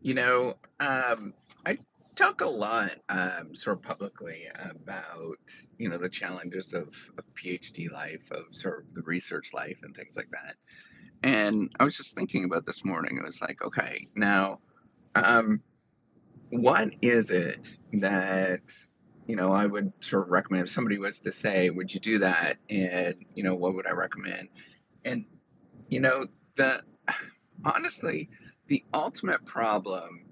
You know, I talk a lot, sort of publicly about, the challenges of PhD life, of sort of the research life and things like that. And I was just thinking about this morning. It was like, okay, now, um, what is it that, I would sort of recommend if somebody was to say, would you do that? And, what would I recommend? And, you know, the honestly, the ultimate problem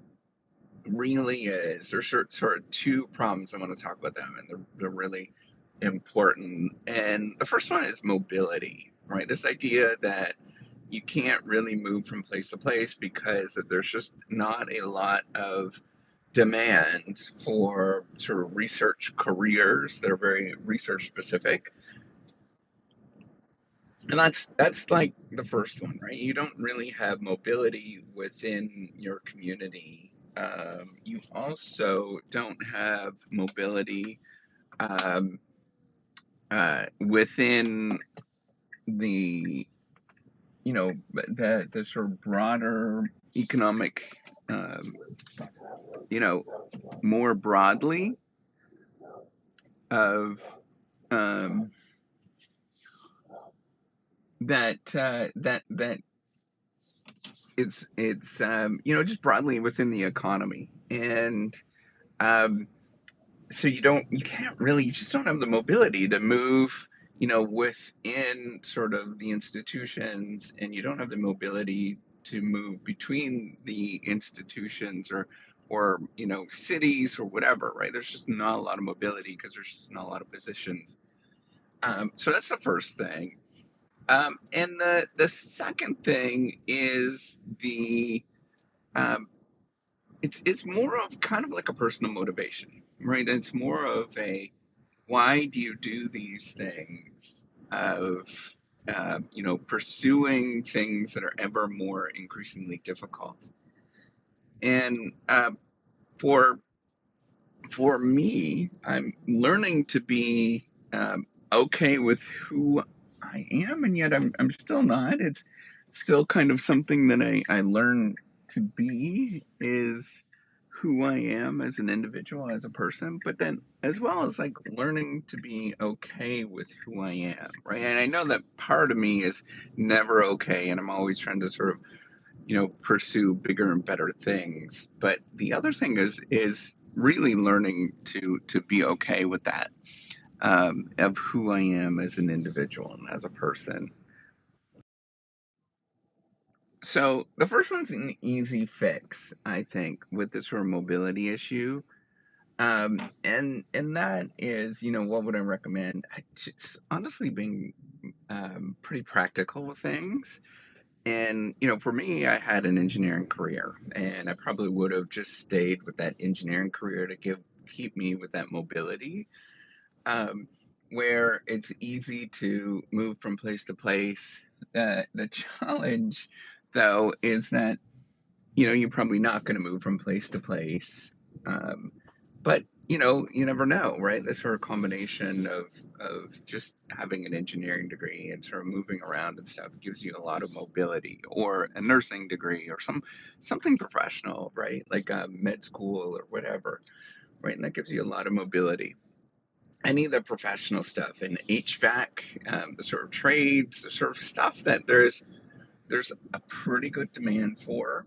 really is there's sort of two problems I want to talk about them, and they're really important. And the first one is mobility, right? This idea that you can't really move from place to place because there's just not a lot of demand for sort of research careers that are very research specific. And that's like the first one, right? You don't really have mobility within your community. You also don't have mobility um, within the the sort of broader economic, um, you know, more broadly of um, that it's just broadly within the economy. And um, so you just don't have the mobility to move, within sort of the institutions, and you don't have the mobility to move between the institutions or cities or whatever, right? There's just not a lot of mobility because there's just not a lot of positions. So that's the first thing. And the second thing is um, it's more of kind of like a personal motivation, right? It's more of a why do you do these things of pursuing things that are ever more increasingly difficult. And for for me, I'm learning to be okay with who I am, and yet I'm still not. It's still kind of something that I learn to be is who I am as an individual, as a person, but then as well as like learning to be okay with who I am, right? And I know that part of me is never okay, and I'm always trying to sort of, pursue bigger and better things. But the other thing is really learning to be okay with that, of who I am as an individual and as a person. So the first one's an easy fix, I think, with this sort of mobility issue. And that is, what would I recommend? It's honestly being pretty practical with things. And, for me, I had an engineering career, and I probably would have just stayed with that engineering career to keep me with that mobility, um, where it's easy to move from place to place. The challenge, though, is that, you're probably not going to move from place to place. Um, but you never know, right? This sort of combination of just having an engineering degree and sort of moving around and stuff gives you a lot of mobility, or a nursing degree, or something professional, right? Like med school or whatever, right? And that gives you a lot of mobility. Any of the professional stuff in HVAC, the sort of trades, the sort of stuff that there's a pretty good demand for,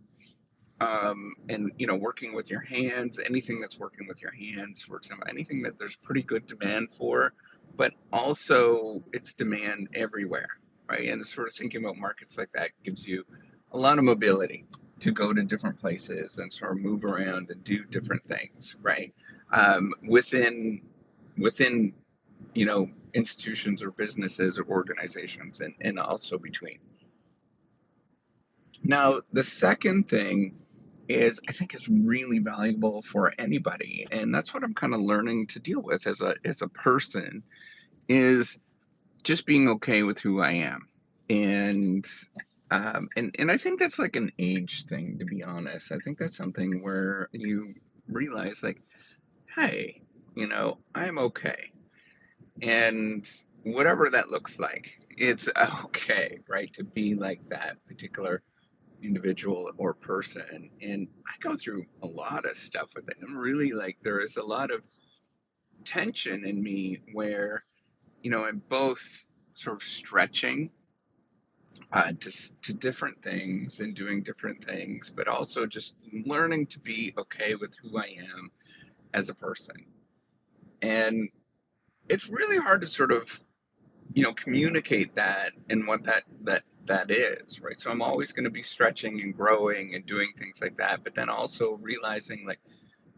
and working with your hands, anything that's working with your hands, for example, anything that there's pretty good demand for, but also it's demand everywhere, right? And sort of thinking about markets like that gives you a lot of mobility to go to different places and sort of move around and do different things, right? Within institutions or businesses or organizations, and also between. Now, the second thing is I think is really valuable for anybody, and that's what I'm kind of learning to deal with as a person, is just being okay with who I am. And and I think that's like an age thing, to be honest. I think that's something where you realize like, hey, I'm okay. And whatever that looks like, it's okay, right? To be like that particular individual or person, and I go through a lot of stuff with it. I'm really like there is a lot of tension in me where I'm both sort of stretching to different things and doing different things, but also just learning to be okay with who I am as a person. And it's really hard to sort of communicate that and what that is, right? So I'm always going to be stretching and growing and doing things like that, but then also realizing like,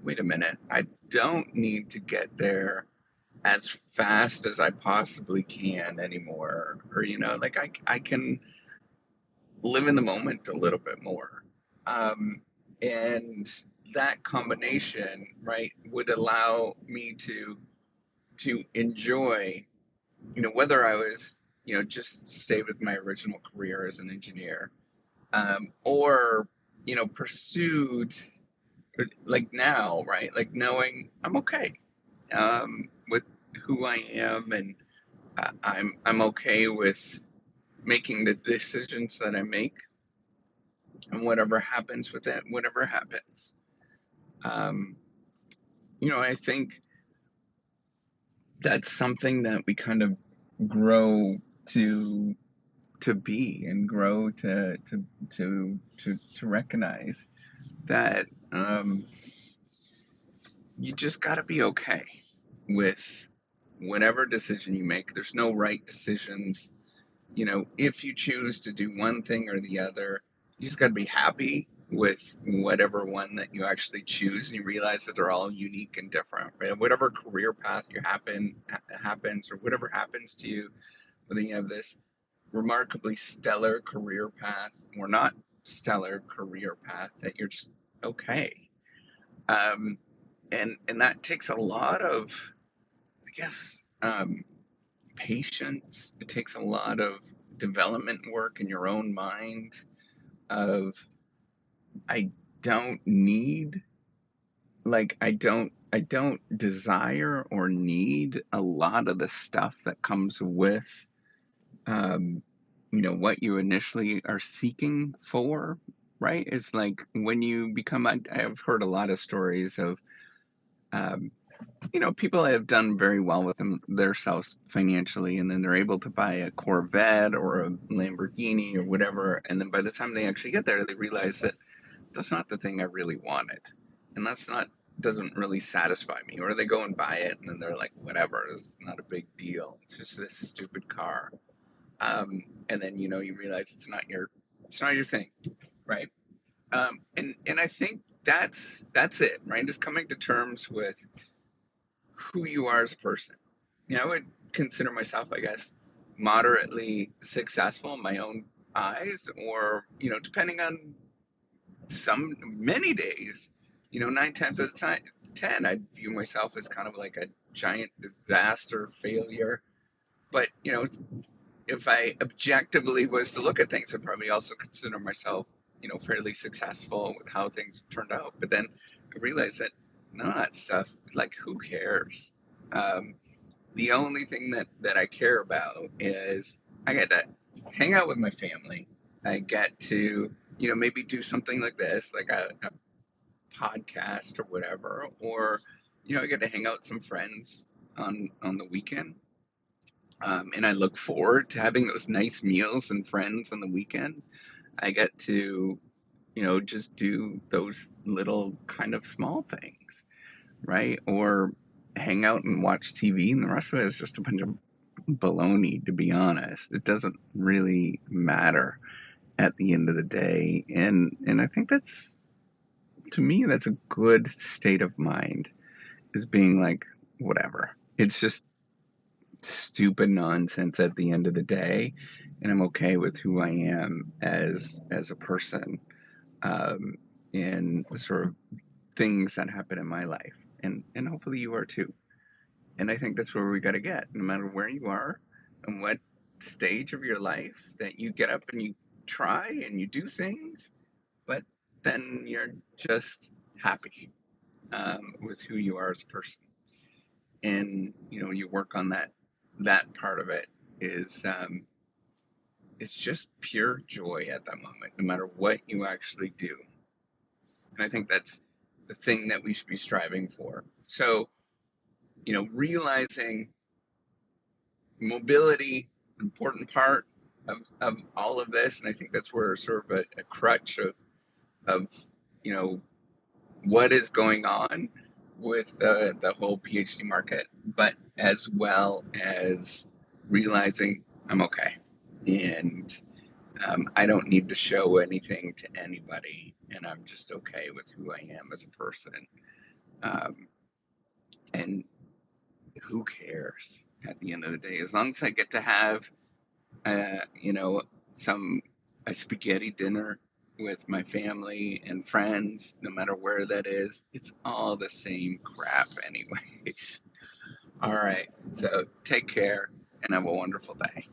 wait a minute, I don't need to get there as fast as I possibly can anymore, or like I can live in the moment a little bit more. Um, and that combination, right, would allow me to enjoy, whether I was, just stay with my original career as an engineer, or, pursued like now, right, like knowing I'm okay with who I am, and I'm okay with making the decisions that I make, and whatever happens with it, whatever happens. Um, I think that's something that we kind of grow to to be and grow to recognize that you just got to be okay with whatever decision you make. There's no right decisions. If you choose to do one thing or the other, you just got to be happy with whatever one that you actually choose, and you realize that they're all unique and different, right? Whatever career path happens, or whatever happens to you, whether you have this remarkably stellar career path or not stellar career path, that you're just okay. Um, and that takes a lot of, I guess, patience. It takes a lot of development work in your own mind of I don't need like I don't desire or need a lot of the stuff that comes with um what you initially are seeking for, right? It's like when you become I've heard a lot of stories of um people that have done very well with themselves financially, and then they're able to buy a Corvette or a Lamborghini or whatever, and then by the time they actually get there, they realize that that's not the thing I really wanted, and that's not doesn't really satisfy me. Or they go and buy it, and then they're like, whatever, it's not a big deal. It's just this stupid car. And then you realize it's not your thing, right? And I think that's it, right? Just coming to terms with who you are as a person. I would consider myself, I guess, moderately successful in my own eyes, or depending on many days, 9 times out of 10, I view myself as kind of like a giant disaster failure. But if I objectively was to look at things, I'd probably also consider myself, fairly successful with how things turned out. But then I realized that none of that stuff, like, who cares? Um, the only thing that I care about is I get to hang out with my family. I get to, maybe do something like this, like a podcast or whatever, or I get to hang out with some friends on the weekend. And I look forward to having those nice meals and friends on the weekend. I get to, just do those little kind of small things, right? Or hang out and watch TV, and the rest of it is just a bunch of baloney, to be honest. It doesn't really matter at the end of the day. And I think to me, that's a good state of mind, is being like, whatever. It's just stupid nonsense at the end of the day, and I'm okay with who I am as a person, um, and the sort of things that happen in my life, and hopefully you are too. And I think that's where we got to get, no matter where you are and what stage of your life, that you get up and you try and you do things, but then you're just happy with who you are as a person. And you work on that part of it is it's just pure joy at that moment, no matter what you actually do. And I think that's the thing that we should be striving for. So, realizing mobility, important part of all of this, and I think that's where sort of a crutch of you know what is going on with the whole PhD market, but as well as realizing I'm okay, and I don't need to show anything to anybody, and I'm just okay with who I am as a person. Um, and who cares at the end of the day? As long as I get to have, uh, you know, some a spaghetti dinner with my family and friends, no matter where that is, it's all the same crap, anyways. All right. So take care and have a wonderful day.